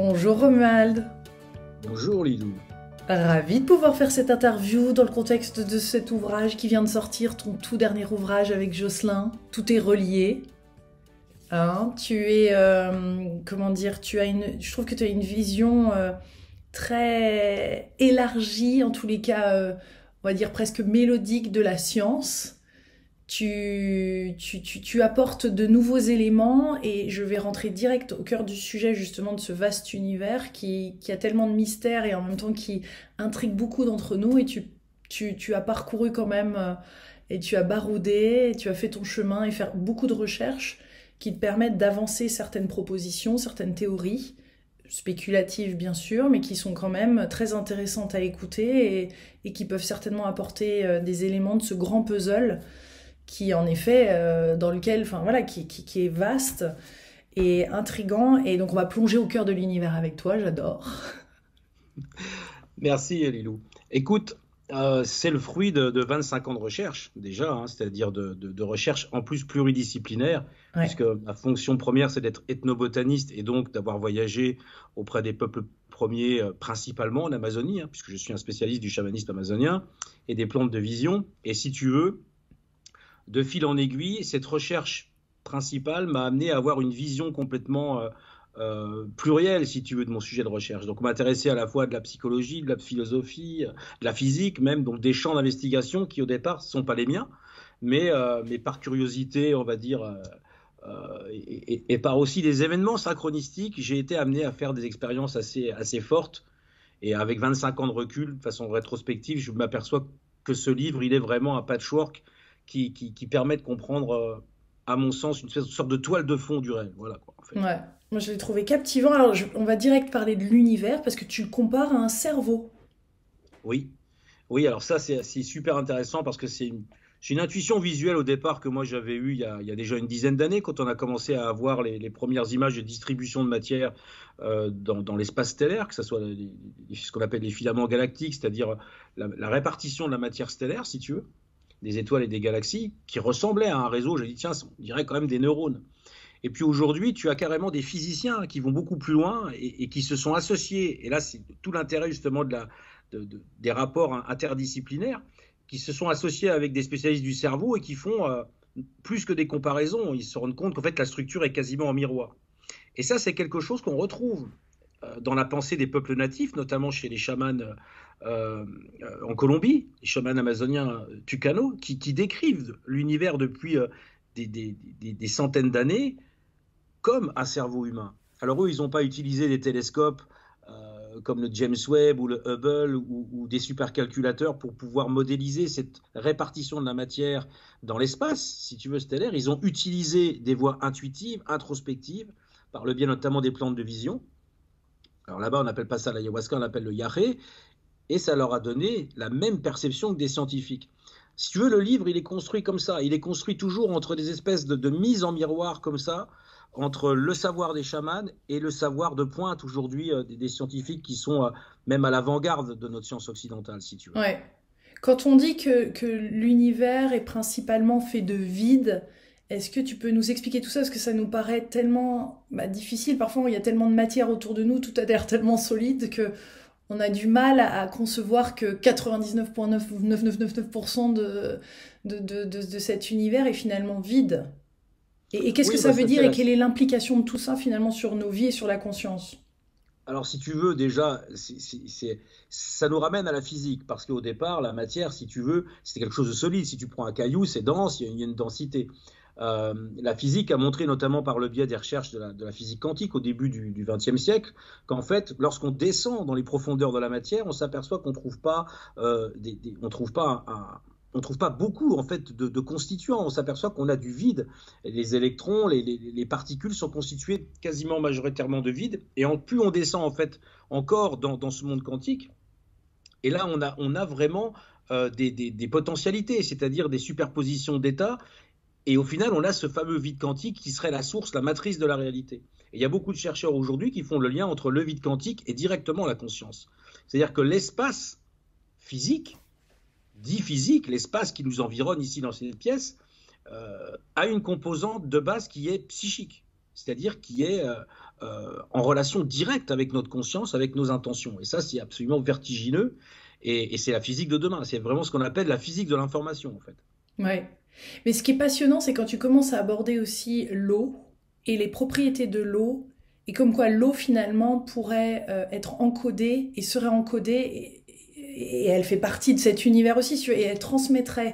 Bonjour Romuald, Bonjour Lilou. ravi de pouvoir faire cette interview dans le contexte de cet ouvrage qui vient de sortir, ton tout dernier ouvrage avec Jocelyn. Tout est relié. Hein, tu es, comment dire, je trouve que tu as une vision très élargie, en tous les cas, on va dire presque mélodique de la science. Tu apportes de nouveaux éléments et je vais rentrer direct au cœur du sujet justement de ce vaste univers qui a tellement de mystères et en même temps qui intrigue beaucoup d'entre nous et tu as parcouru quand même et tu as baroudé et tu as fait ton chemin et faire beaucoup de recherches qui te permettent d'avancer certaines propositions, certaines théories spéculatives bien sûr, mais qui sont quand même très intéressantes à écouter et qui peuvent certainement apporter des éléments de ce grand puzzle qui en effet dans lequel, enfin voilà, qui est vaste et intrigant. Et donc on va plonger au cœur de l'univers avec toi, j'adore. Merci Lilou. Écoute, c'est le fruit de 25 ans de recherche déjà, hein, c'est-à-dire de recherche en plus pluridisciplinaire, Ouais, puisque ma fonction première c'est d'être ethnobotaniste et donc d'avoir voyagé auprès des peuples premiers principalement en Amazonie, hein, puisque je suis un spécialiste du chamanisme amazonien et des plantes de vision. Et si tu veux, de fil en aiguille, cette recherche principale m'a amené à avoir une vision complètement plurielle, si tu veux, de mon sujet de recherche. Donc, m'intéresser à la fois de la psychologie, de la philosophie, de la physique même, donc des champs d'investigation qui au départ ne sont pas les miens, mais par curiosité, on va dire, et par aussi des événements synchronistiques, j'ai été amené à faire des expériences assez fortes. Et avec 25 ans de recul, de façon rétrospective, je m'aperçois que ce livre, il est vraiment un patchwork qui permet de comprendre, à mon sens, une sorte de toile de fond du réel. Voilà, quoi, en fait. ouais. Moi je l'ai trouvé captivant. Alors on va direct parler de l'univers parce que tu le compares à un cerveau. Oui, oui, alors ça, c'est super intéressant parce que j'ai une intuition visuelle au départ que moi j'avais eue il y a déjà une dizaine d'années quand on a commencé à avoir les premières images de distribution de matière dans l'espace stellaire, que ce soit ce qu'on appelle les filaments galactiques, c'est-à-dire la répartition de la matière stellaire, si tu veux, des étoiles et des galaxies, qui ressemblaient à un réseau. J'ai dit, tiens, on dirait quand même des neurones. Et puis aujourd'hui, tu as carrément des physiciens qui vont beaucoup plus loin et qui se sont associés. Et là, c'est tout l'intérêt justement des rapports interdisciplinaires, qui se sont associés avec des spécialistes du cerveau et qui font plus que des comparaisons. Ils se rendent compte qu'en fait, la structure est quasiment en miroir. Et ça, c'est quelque chose qu'on retrouve dans la pensée des peuples natifs, notamment chez les chamans en Colombie, les chamans amazoniens Tucano, qui décrivent l'univers depuis des centaines d'années comme un cerveau humain. Alors eux, ils n'ont pas utilisé des télescopes comme le James Webb ou le Hubble ou des supercalculateurs pour pouvoir modéliser cette répartition de la matière dans l'espace, si tu veux, stellaire. Ils ont utilisé des voies intuitives, introspectives, par le biais notamment des plantes de vision. Alors là-bas, on n'appelle pas ça l'ayahuasca, on l'appelle le yaré, et ça leur a donné la même perception que des scientifiques. Si tu veux, le livre, il est construit comme ça. Il est construit toujours entre des espèces de mise en miroir comme ça, entre le savoir des chamans et le savoir de pointe aujourd'hui des scientifiques qui sont même à l'avant-garde de notre science occidentale, si tu veux. Ouais. Quand on dit que l'univers est principalement fait de vide, est-ce que tu peux nous expliquer tout ça? Parce que ça nous paraît tellement difficile. Parfois, il y a tellement de matière autour de nous, tout a l'air tellement solide que on a du mal à concevoir que 99,9999% de cet univers est finalement vide. Et qu'est-ce que Oui, ça bah veut ça dire c'est et la... quelle est l'implication de tout ça finalement sur nos vies et sur la conscience? Alors, si tu veux, déjà, ça nous ramène à la physique, parce qu'au départ, la matière, si tu veux, c'est quelque chose de solide. Si tu prends un caillou, c'est dense, il y a une densité. La physique a montré, notamment par le biais des recherches de la physique quantique au début du XXe siècle, qu'en fait, lorsqu'on descend dans les profondeurs de la matière, on s'aperçoit qu'on trouve pas, on trouve pas on trouve pas beaucoup en fait de constituants. On s'aperçoit qu'on a du vide. Les électrons, les particules sont constituées quasiment majoritairement de vide. Et plus on descend en fait encore dans ce monde quantique, et là on a vraiment des potentialités, c'est-à-dire des superpositions d'états et au final, on a ce fameux vide quantique qui serait la source, la matrice de la réalité. Et il y a beaucoup de chercheurs aujourd'hui qui font le lien entre le vide quantique et directement la conscience. C'est-à-dire que l'espace physique, dit physique, l'espace qui nous environne ici dans cette pièce, a une composante de base qui est psychique, c'est-à-dire qui est en relation directe avec notre conscience, avec nos intentions. Et ça, c'est absolument vertigineux. Et c'est la physique de demain. C'est vraiment ce qu'on appelle la physique de l'information, en fait. Ouais. Mais ce qui est passionnant, c'est quand tu commences à aborder aussi l'eau et les propriétés de l'eau, et comme quoi l'eau finalement pourrait être encodée et serait encodée, et elle fait partie de cet univers aussi, et elle transmettrait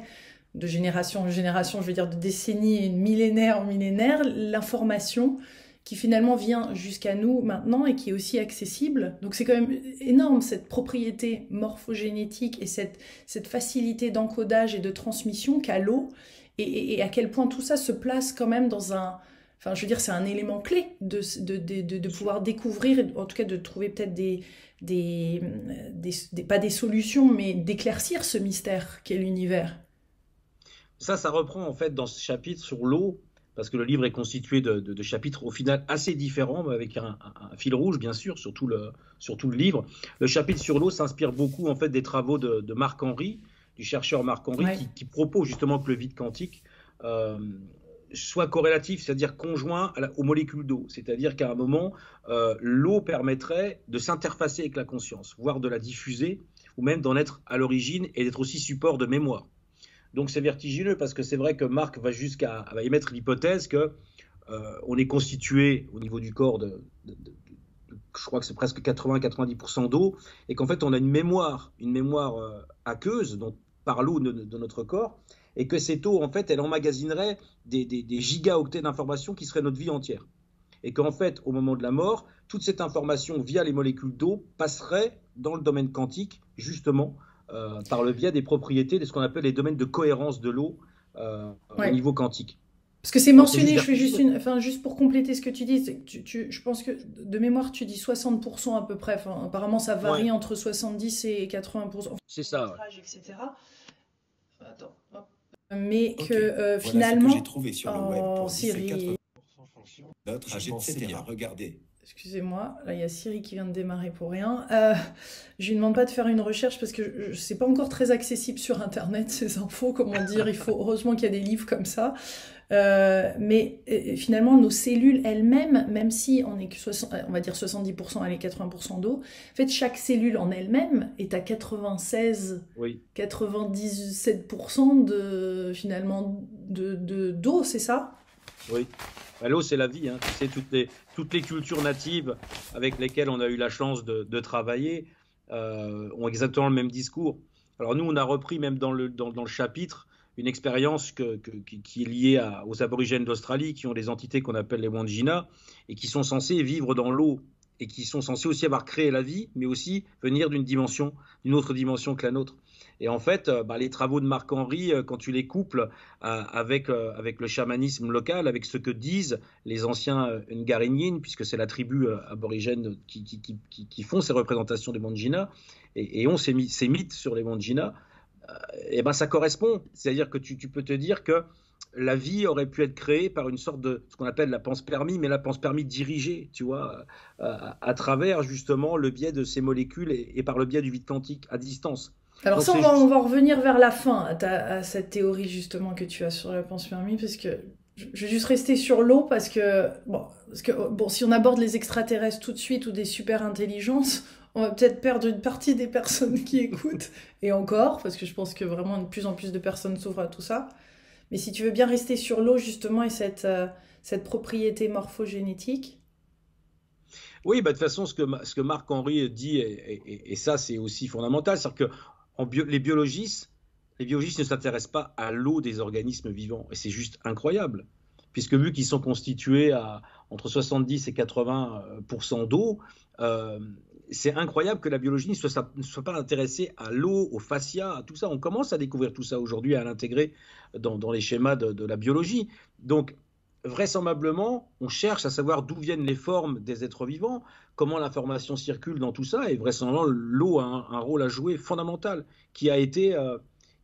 de génération en génération, je veux dire de décennie, millénaire en millénaire, l'information qui finalement vient jusqu'à nous maintenant et qui est aussi accessible. Donc c'est quand même énorme cette propriété morphogénétique et cette facilité d'encodage et de transmission qu'a l'eau et à quel point tout ça se place quand même dans un... Enfin, je veux dire, c'est un élément clé de pouvoir découvrir, en tout cas de trouver peut-être pas des solutions, mais d'éclaircir ce mystère qu'est l'univers. Ça reprend en fait dans ce chapitre sur l'eau, parce que le livre est constitué de chapitres au final assez différents, mais avec un fil rouge bien sûr sur tout le livre. Le chapitre sur l'eau s'inspire beaucoup en fait des travaux de Marc Henry, du chercheur Marc Henry, Ouais. qui propose justement que le vide quantique soit corrélatif, c'est-à-dire conjoint aux molécules d'eau. C'est-à-dire qu'à un moment, l'eau permettrait de s'interfacer avec la conscience, voire de la diffuser, ou même d'en être à l'origine et d'être aussi support de mémoire. Donc c'est vertigineux parce que c'est vrai que Marc va jusqu'à émettre l'hypothèse que on est constitué au niveau du corps je crois que c'est presque 80-90% d'eau, et qu'en fait on a une mémoire aqueuse, donc par l'eau de notre corps, et que cette eau en fait elle emmagasinerait des gigaoctets d'informations qui seraient notre vie entière. Et qu'en fait au moment de la mort, toute cette information via les molécules d'eau passerait dans le domaine quantique justement par le biais des propriétés de ce qu'on appelle les domaines de cohérence de l'eau au Ouais. niveau quantique. Parce que c'est Donc c'est juste mentionné, je fais vertigineux. enfin, juste pour compléter ce que tu dis, c'est que je pense que de mémoire tu dis 60% à peu près, enfin, apparemment ça Ouais, varie entre 70 et 80%, c'est enfin, ça. Ouais. métrage, etc. Attends, hop. Mais que Ok, voilà ce que j'ai finalement, trouvé sur le web oh pour Siri, 10 et 80 notre âge, etc. Regardez. excusez-moi, là il y a Siri qui vient de démarrer pour rien. Je lui demande pas de faire une recherche parce que c'est pas encore très accessible sur internet ces infos, comment dire, il faut heureusement qu'il y a des livres comme ça. Mais finalement, nos cellules elles-mêmes, même si on est que 60, on va dire 70%, allez 80% d'eau, en fait, chaque cellule en elle-même est à 96, Oui. 97% finalement d'eau, c'est ça? Oui. Bah, l'eau, c'est la vie. Hein. Tu sais, toutes les cultures natives avec lesquelles on a eu la chance de travailler ont exactement le même discours. Alors nous, on a repris même dans le chapitre une expérience qui est liée aux aborigènes d'Australie, qui ont des entités qu'on appelle les Wandjina, et qui sont censés vivre dans l'eau, et qui sont censés aussi avoir créé la vie, mais aussi venir d'une autre dimension que la nôtre. Et en fait, les travaux de Marc Henry, quand tu les couples avec le chamanisme local, avec ce que disent les anciens Ngaringin, puisque c'est la tribu aborigène qui font ces représentations des Wandjina, et ont ces mythes sur les Wandjina, et ben ça correspond. C'est-à-dire que tu peux te dire que la vie aurait pu être créée par une sorte de ce qu'on appelle la pense-permis, mais la pense-permis dirigée, tu vois, à travers justement le biais de ces molécules et par le biais du vide quantique à distance. Alors Donc ça, c'est on juste. va en revenir vers la fin à cette théorie justement que tu as sur la pense-permis, parce que je vais juste rester sur l'eau parce que bon, si on aborde les extraterrestres tout de suite ou des super intelligences, on va peut-être perdre une partie des personnes qui écoutent, et encore, parce que je pense que vraiment de plus en plus de personnes s'ouvrent à tout ça. Mais si tu veux bien rester sur l'eau justement et cette propriété morphogénétique. Oui, de toute façon, ce que Marc Henry dit, et ça c'est aussi fondamental, c'est-à-dire que les biologistes ne s'intéressent pas à l'eau des organismes vivants, et c'est juste incroyable, puisque vu qu'ils sont constitués à entre 70 et 80% d'eau, euh, c'est incroyable que la biologie ne soit pas intéressée à l'eau, aux fascias, à tout ça. On commence à découvrir tout ça aujourd'hui, à l'intégrer dans les schémas de la biologie. Donc, vraisemblablement, on cherche à savoir d'où viennent les formes des êtres vivants, comment l'information circule dans tout ça, et vraisemblablement, l'eau a un rôle à jouer fondamental, qui a été,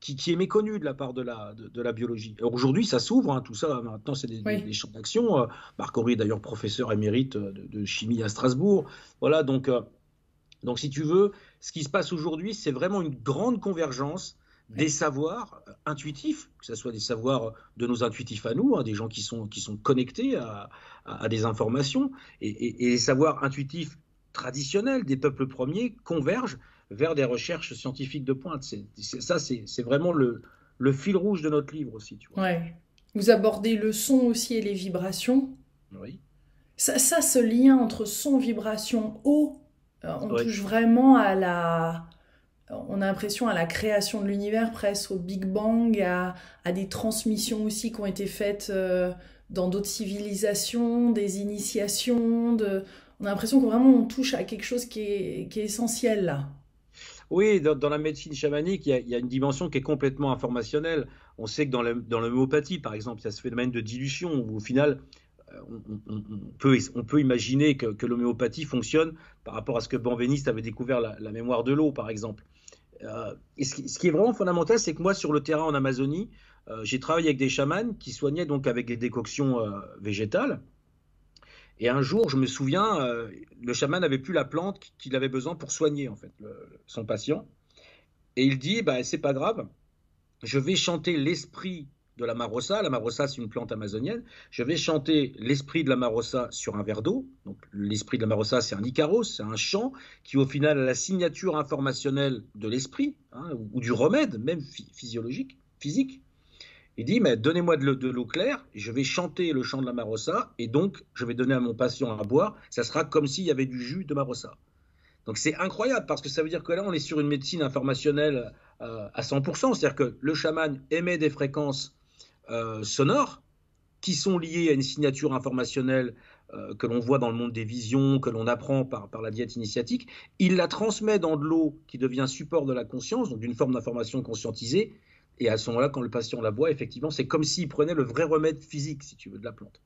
qui est méconnu de la part de la biologie. Alors aujourd'hui, ça s'ouvre, hein, tout ça, maintenant, c'est Oui. des champs d'action. Marc Henry est d'ailleurs professeur émérite de chimie à Strasbourg. Voilà, donc si tu veux, ce qui se passe aujourd'hui, c'est vraiment une grande convergence des savoirs intuitifs, que ce soit des savoirs de nos intuitifs à nous, hein, des gens qui sont connectés à des informations, et les savoirs intuitifs traditionnels des peuples premiers convergent vers des recherches scientifiques de pointe. C'est vraiment le fil rouge de notre livre aussi, tu vois. Ouais. Vous abordez le son aussi et les vibrations. Oui. Ce lien entre son, vibration, eau, on Oui. touche vraiment on a l'impression à la création de l'univers, presque au Big Bang, à des transmissions aussi qui ont été faites dans d'autres civilisations, des initiations. On a l'impression que vraiment on touche à quelque chose qui est essentiel là. Oui, dans la médecine chamanique, il y a une dimension qui est complètement informationnelle. On sait que dans l'homéopathie, par exemple, il y a ce phénomène de dilution où, au final, on peut imaginer que l'homéopathie fonctionne par rapport à ce que Benveniste avait découvert la mémoire de l'eau, par exemple. Et ce qui est vraiment fondamental, c'est que moi, sur le terrain en Amazonie, j'ai travaillé avec des chamans qui soignaient donc avec des décoctions végétales. Et un jour, je me souviens, le chaman n'avait plus la plante qu'il avait besoin pour soigner en fait son patient. Et il dit, bah, c'est pas grave, je vais chanter l'esprit de la marossa. La marossa, c'est une plante amazonienne. Je vais chanter l'esprit de la marossa sur un verre d'eau. Donc, l'esprit de la marossa, c'est un icaros, c'est un chant qui, au final, a la signature informationnelle de l'esprit, hein, ou du remède, même physiologique, physique. Il dit, mais donnez-moi de l'eau claire, je vais chanter le chant de la marossa, et donc, je vais donner à mon patient à boire. Ça sera comme s'il y avait du jus de marossa. Donc c'est incroyable parce que ça veut dire que là, on est sur une médecine informationnelle à 100%. C'est-à-dire que le chaman émet des fréquences sonores qui sont liées à une signature informationnelle que l'on voit dans le monde des visions, que l'on apprend par la diète initiatique. Il la transmet dans de l'eau qui devient support de la conscience, donc d'une forme d'information conscientisée. Et à ce moment-là, quand le patient la boit, effectivement, c'est comme s'il prenait le vrai remède physique, si tu veux, de la plante.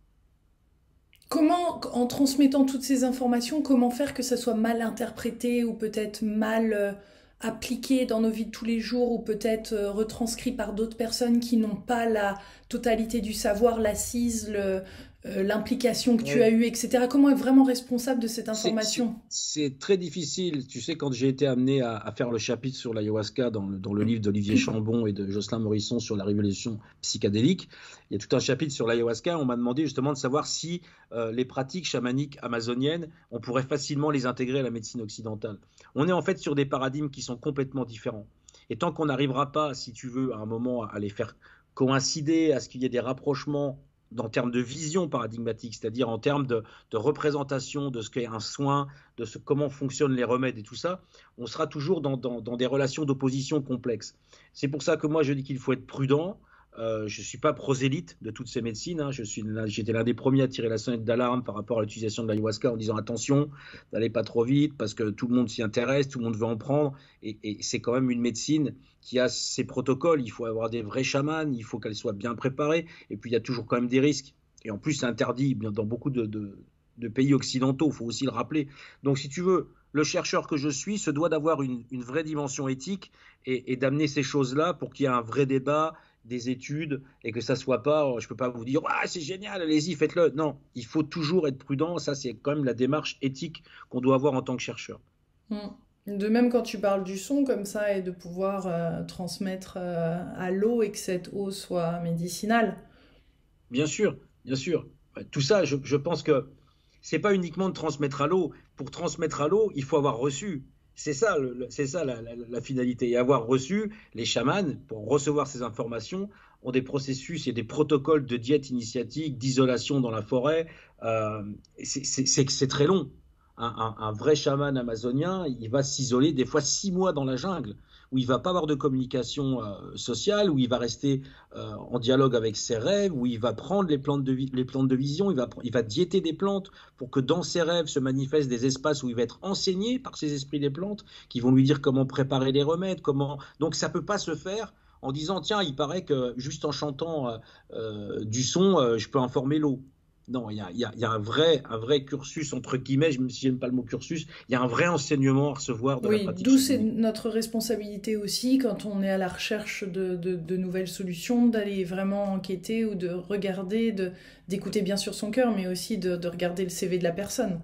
Comment, en transmettant toutes ces informations, comment faire que ça soit mal interprété ou peut-être mal appliqué dans nos vies de tous les jours ou peut-être retranscrit par d'autres personnes qui n'ont pas la totalité du savoir, l'assise, l'implication que tu as Ouais. eue, etc. Comment être vraiment responsable de cette information? C'est très difficile. Tu sais, quand j'ai été amené à faire le chapitre sur l'ayahuasca dans le livre d'Olivier Chambon et de Jocelyn Morisson sur la révolution psychédélique, il y a tout un chapitre sur l'ayahuasca. On m'a demandé justement de savoir si les pratiques chamaniques amazoniennes, on pourrait facilement les intégrer à la médecine occidentale. On est en fait sur des paradigmes qui sont complètement différents. Et tant qu'on n'arrivera pas, si tu veux, à un moment à les faire coïncider, à ce qu'il y ait des rapprochements en termes de vision paradigmatique, c'est-à-dire en termes de représentation de ce qu'est un soin, comment fonctionnent les remèdes et tout ça, on sera toujours dans des relations d'opposition complexes. C'est pour ça que moi je dis qu'il faut être prudent. Je ne suis pas prosélyte de toutes ces médecines, hein. J'étais l'un des premiers à tirer la sonnette d'alarme par rapport à l'utilisation de l'ayahuasca en disant attention, n'allez pas trop vite parce que tout le monde s'y intéresse, tout le monde veut en prendre et c'est quand même une médecine qui a ses protocoles. Il faut avoir des vrais chamans, il faut qu'elle soit bien préparée et puis il y a toujours quand même des risques. Et en plus, c'est interdit dans beaucoup de pays occidentaux, il faut aussi le rappeler. Donc si tu veux, le chercheur que je suis se doit d'avoir une vraie dimension éthique et d'amener ces choses-là pour qu'il y ait un vrai débat, des études et que ça soit pas, je peux pas vous dire ah, c'est génial, allez-y, faites-le. Non, il faut toujours être prudent. Ça, c'est quand même la démarche éthique qu'on doit avoir en tant que chercheur. Mm. De même quand tu parles du son comme ça et de pouvoir transmettre à l'eau et que cette eau soit médicinale. Bien sûr, bien sûr. Tout ça, je pense que c'est pas uniquement de transmettre à l'eau. Pour transmettre à l'eau, il faut avoir reçu. C'est ça, c'est ça la finalité. Et avoir reçu, les chamans, pour recevoir ces informations, ont des processus et des protocoles de diète initiatique, d'isolation dans la forêt. C'est très long. Un vrai chaman amazonien, il va s'isoler des fois 6 mois dans la jungle, où il va pas avoir de communication sociale, où il va rester en dialogue avec ses rêves, où il va prendre les plantes de vision, il va diéter des plantes pour que dans ses rêves se manifestent des espaces où il va être enseigné par ces esprits des plantes, qui vont lui dire comment préparer les remèdes, comment. Donc ça peut pas se faire en disant tiens, il paraît que juste en chantant du son, je peux informer l'eau. Non, il y a un vrai cursus, entre guillemets, même si j'aime pas le mot cursus, il y a un vrai enseignement à recevoir de la Oui, pratique d'où c'est chamanique. notre responsabilité aussi quand on est à la recherche de nouvelles solutions, d'aller vraiment enquêter ou de regarder, d'écouter bien sûr son cœur, mais aussi de regarder le CV de la personne.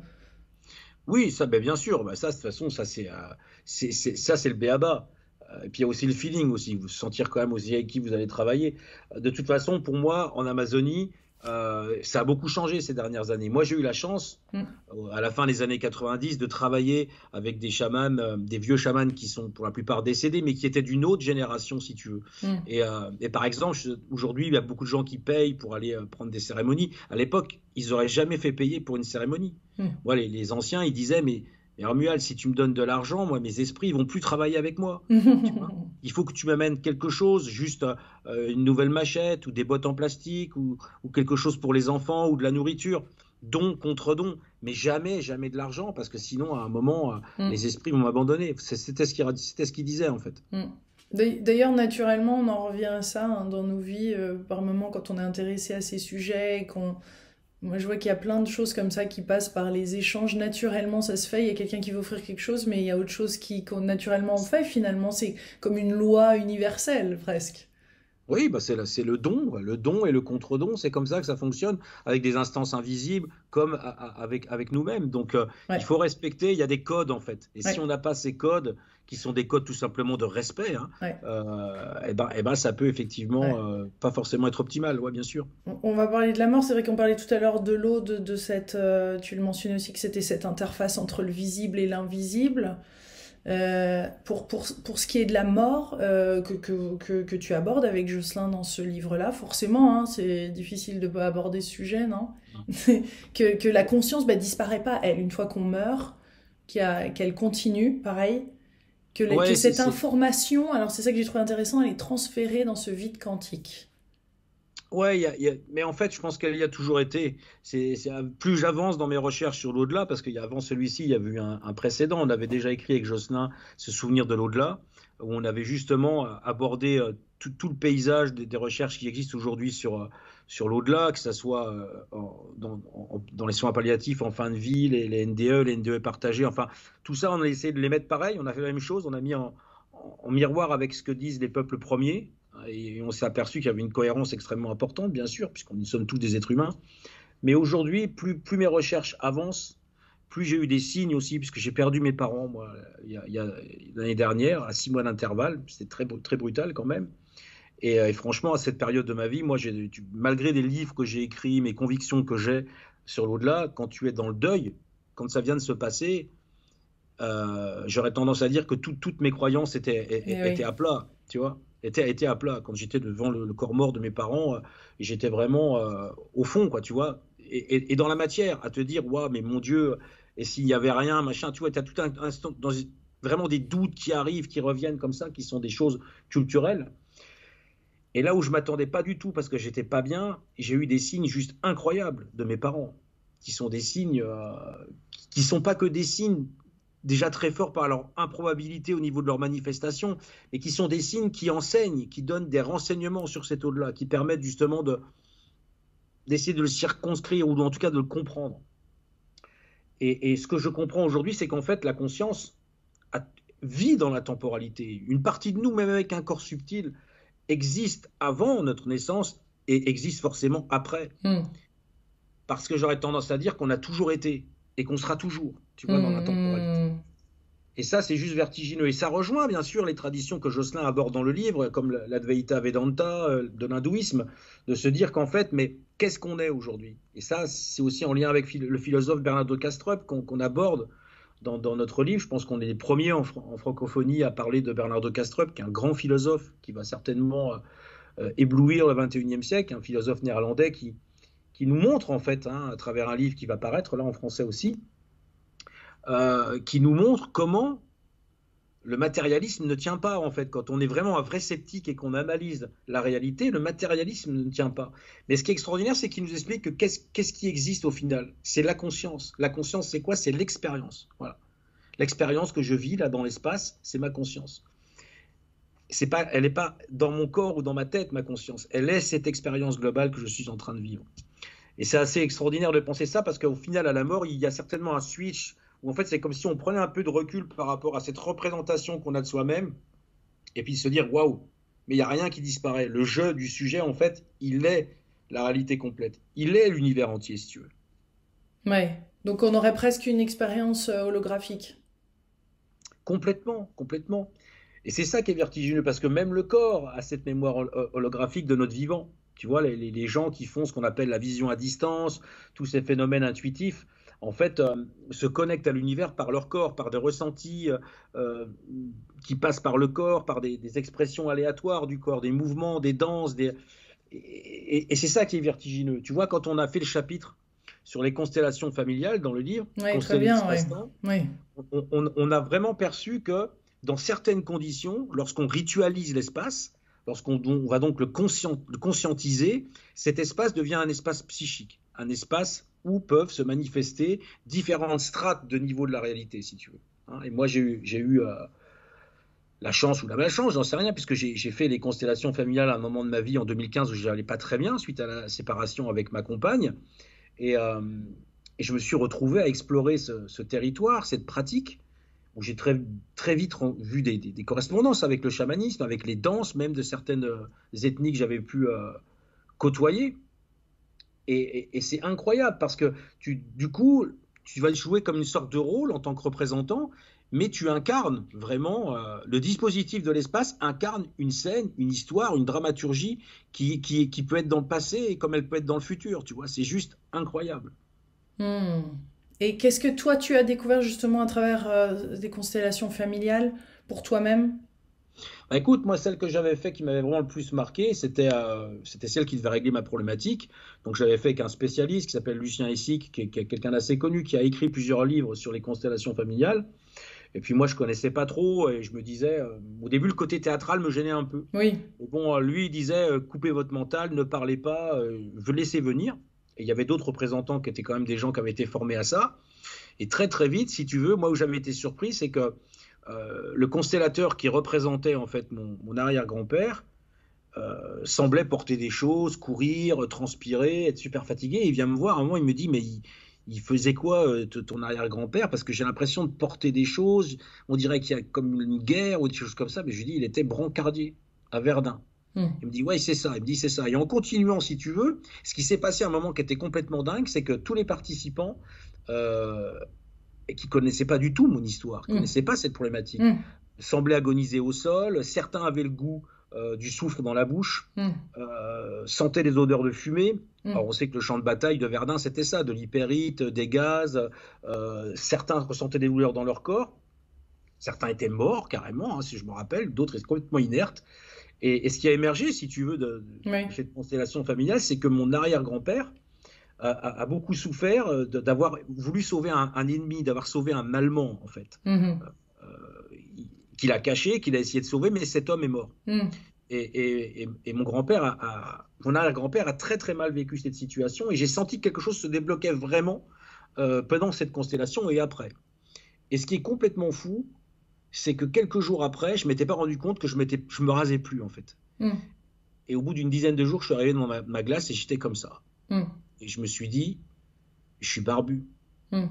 Oui, ça, ben, bien sûr, ben, ça, de toute façon, ça, c'est ça, c'est le b.a.-ba. Et puis il y a aussi le feeling aussi, vous sentir quand même aussi avec qui vous allez travailler. De toute façon, pour moi, en Amazonie, ça a beaucoup changé ces dernières années. Moi, j'ai eu la chance, à la fin des années 90, de travailler avec des chamans, des vieux chamans qui sont pour la plupart décédés, mais qui étaient d'une autre génération, si tu veux. Et par exemple, aujourd'hui, il y a beaucoup de gens qui payent pour aller prendre des cérémonies. À l'époque, ils n'auraient jamais fait payer pour une cérémonie. Moi, les anciens, ils disaient, mais Romuald, si tu me donnes de l'argent, moi, mes esprits, ils vont plus travailler avec moi. Tu vois, il faut que tu m'amènes quelque chose, juste une nouvelle machette ou des bottes en plastique ou quelque chose pour les enfants ou de la nourriture. Don contre don, mais jamais de l'argent, parce que sinon, à un moment, les esprits vont m'abandonner. C'était ce qu'il disait, en fait. D'ailleurs, naturellement, on en revient à ça hein, dans nos vies, par moments, quand on est intéressé à ces sujets, moi, je vois qu'il y a plein de choses comme ça qui passent par les échanges. Naturellement, ça se fait. Il y a quelqu'un qui veut offrir quelque chose, mais il y a autre chose qu'on naturellement fait. Finalement, c'est comme une loi universelle, presque. Oui, bah c'est le don et le contre-don, c'est comme ça que ça fonctionne, avec des instances invisibles, comme avec nous-mêmes. Donc, il faut respecter, il y a des codes en fait. Et si on n'a pas ces codes, qui sont des codes tout simplement de respect, hein, et ben, ça peut effectivement pas forcément être optimal, ouais, bien sûr. On va parler de la mort, c'est vrai qu'on parlait tout à l'heure de l'eau, de cette, tu le mentionnais aussi que c'était cette interface entre le visible et l'invisible. Pour ce qui est de la mort que tu abordes avec Jocelyn dans ce livre-là, forcément, hein, c'est difficile de ne pas aborder ce sujet, non? que la conscience disparaît pas, elle, une fois qu'on meurt, qu'elle continue, pareil, que cette information, alors c'est ça que j'ai trouvé intéressant, elle est transférée dans ce vide quantique. Ouais, mais en fait, je pense qu'elle y a toujours été. Plus j'avance dans mes recherches sur l'au-delà, parce qu'avant celui-ci, il y avait eu un précédent. On avait déjà écrit avec Jocelyn ce souvenir de l'au-delà, où on avait justement abordé tout le paysage des recherches qui existent aujourd'hui sur l'au-delà, que ce soit dans les soins palliatifs en fin de vie, les NDE, les NDE partagés, enfin, tout ça, on a essayé de les mettre pareil. On a fait la même chose, on a mis en miroir avec ce que disent les peuples premiers. Et on s'est aperçu qu'il y avait une cohérence extrêmement importante, bien sûr, puisqu'on y sommes tous des êtres humains. Mais aujourd'hui, plus mes recherches avancent, plus j'ai eu des signes aussi, puisque j'ai perdu mes parents, moi, l'année dernière, à 6 mois d'intervalle. C'était très brutal quand même. Et franchement, à cette période de ma vie, moi, malgré les livres que j'ai écrits, mes convictions que j'ai sur l'au-delà, quand tu es dans le deuil, quand ça vient de se passer, j'aurais tendance à dire que toutes mes croyances étaient à plat, tu vois. Était à plat. Quand j'étais devant le corps mort de mes parents, j'étais vraiment au fond, quoi, tu vois, et dans la matière, à te dire, waouh, mais mon Dieu, et s'il n'y avait rien, machin, tu vois, tu as tout un instant, vraiment des doutes qui arrivent, qui reviennent comme ça, qui sont des choses culturelles. Et là où je m'attendais pas du tout, parce que j'étais pas bien, j'ai eu des signes juste incroyables de mes parents, qui sont des signes qui sont pas que des signes déjà très forts par leur improbabilité au niveau de leur manifestation, mais qui sont des signes qui enseignent, qui donnent des renseignements sur cet au-delà, qui permettent justement d'essayer de le circonscrire, ou en tout cas de le comprendre. Et ce que je comprends aujourd'hui, c'est qu'en fait, la conscience vit dans la temporalité. Une partie de nous, même avec un corps subtil, existe avant notre naissance et existe forcément après. Parce que j'aurais tendance à dire qu'on a toujours été et qu'on sera toujours, tu vois, dans la temporalité. Et ça, c'est juste vertigineux. Et ça rejoint, bien sûr, les traditions que Jocelyn aborde dans le livre, comme l'Advaita Vedanta de l'hindouisme, de se dire qu'en fait, mais qu'est-ce qu'on est aujourd'hui? Et ça, c'est aussi en lien avec le philosophe Bernardo Kastrup qu'on aborde dans notre livre. Je pense qu'on est les premiers en francophonie à parler de Bernardo Kastrup, qui est un grand philosophe qui va certainement éblouir le XXIe siècle, un philosophe néerlandais qui nous montre, en fait, à travers un livre qui va paraître, là en français aussi, qui nous montre comment le matérialisme ne tient pas, en fait. Quand on est vraiment un vrai sceptique et qu'on analyse la réalité, le matérialisme ne tient pas. Mais ce qui est extraordinaire, c'est qu'il nous explique que qu'est-ce qui existe au final? C'est la conscience. La conscience, c'est quoi? C'est l'expérience. Voilà. L'expérience que je vis là dans l'espace, c'est ma conscience. Elle n'est pas dans mon corps ou dans ma tête, ma conscience. Elle est cette expérience globale que je suis en train de vivre. Et c'est assez extraordinaire de penser ça, parce qu'au final, à la mort, il y a certainement un switch où en fait, c'est comme si on prenait un peu de recul par rapport à cette représentation qu'on a de soi-même, et puis se dire, waouh, mais il n'y a rien qui disparaît. Le jeu du sujet, en fait, il est la réalité complète. Il est l'univers entier, si tu veux. Ouais, donc on aurait presque une expérience holographique. Complètement, complètement. Et c'est ça qui est vertigineux, parce que même le corps a cette mémoire holographique de notre vivant. Tu vois, les gens qui font ce qu'on appelle la vision à distance, tous ces phénomènes intuitifs, en fait, se connectent à l'univers par leur corps, par des ressentis euh, qui passent par le corps, par des expressions aléatoires du corps, des mouvements, des danses. Et c'est ça qui est vertigineux. Tu vois, quand on a fait le chapitre sur les constellations familiales dans le livre, Oui, très Consteller bien, oui. l'espace-temps, Oui. on a vraiment perçu que dans certaines conditions, lorsqu'on ritualise l'espace, lorsqu'on va donc le conscientiser, cet espace devient un espace psychique, un espace où peuvent se manifester différentes strates de niveau de la réalité, si tu veux. Hein, et moi, j'ai eu la chance ou la malchance, j'en sais rien, puisque j'ai fait les constellations familiales à un moment de ma vie en 2015 où je n'allais pas très bien suite à la séparation avec ma compagne. Et, euh, et je me suis retrouvé à explorer ce territoire, cette pratique, où j'ai très vite vu des correspondances avec le chamanisme, avec les danses même de certaines ethnies que j'avais pu côtoyer. Et c'est incroyable parce que du coup, tu vas jouer comme une sorte de rôle en tant que représentant, mais tu incarnes vraiment, le dispositif de l'espace incarne une scène, une histoire, une dramaturgie qui peut être dans le passé comme elle peut être dans le futur, tu vois, c'est juste incroyable. Hmm. Et qu'est-ce que toi tu as découvert justement à travers des constellations familiales pour toi-même? Bah, écoute, moi, celle que j'avais fait qui m'avait vraiment le plus marqué, c'était celle qui devait régler ma problématique. Donc, j'avais fait avec un spécialiste qui s'appelle Lucien Essic, qui est quelqu'un d'assez connu, qui a écrit plusieurs livres sur les constellations familiales. Et puis, moi, je connaissais pas trop et je me disais, au début, le côté théâtral me gênait un peu. Oui. Mais bon, lui, il disait, coupez votre mental, ne parlez pas, laissez venir. Et il y avait d'autres représentants qui étaient quand même des gens qui avaient été formés à ça. Et très, très vite, si tu veux, moi, où j'avais été surpris, c'est que le constellateur qui représentait en fait mon arrière-grand-père semblait porter des choses, courir, transpirer, être super fatigué. Et il vient me voir, à un moment, il me dit, mais il faisait quoi ton arrière-grand-père? Parce que j'ai l'impression de porter des choses, on dirait qu'il y a comme une guerre ou des choses comme ça. Mais je lui dis, il était brancardier à Verdun. Hmm. Il me dit, ouais, c'est ça. Il me dit, c'est ça. Et en continuant, si tu veux, ce qui s'est passé à un moment qui était complètement dingue, c'est que tous les participants euh, et qui ne connaissaient pas du tout mon histoire, qui ne Hmm. connaissaient pas cette problématique, Hmm. semblaient agoniser au sol, certains avaient le goût du soufre dans la bouche, Hmm. sentaient les odeurs de fumée. Hmm. Alors on sait que le champ de bataille de Verdun, c'était ça, de l'hypérite, des gaz, certains ressentaient des douleurs dans leur corps, certains étaient morts carrément, hein, si je me rappelle, d'autres étaient complètement inertes. Et ce qui a émergé, si tu veux, Oui. de cette constellation familiale, c'est que mon arrière-grand-père a beaucoup souffert d'avoir voulu sauver un ennemi, d'avoir sauvé un Allemand, en fait, Mhm. euh, qu'il a caché, qu'il a essayé de sauver, mais cet homme est mort. Hmm. Et mon grand-père, mon arrière-grand-père a très très mal vécu cette situation, et j'ai senti que quelque chose se débloquait vraiment pendant cette constellation et après. Et ce qui est complètement fou, c'est que quelques jours après, je m'étais pas rendu compte que je me rasais plus, en fait. Hmm. Et au bout d'une dizaine de jours, je suis arrivé devant ma glace et j'étais comme ça. Hmm. Et je me suis dit, je suis barbu. Hmm.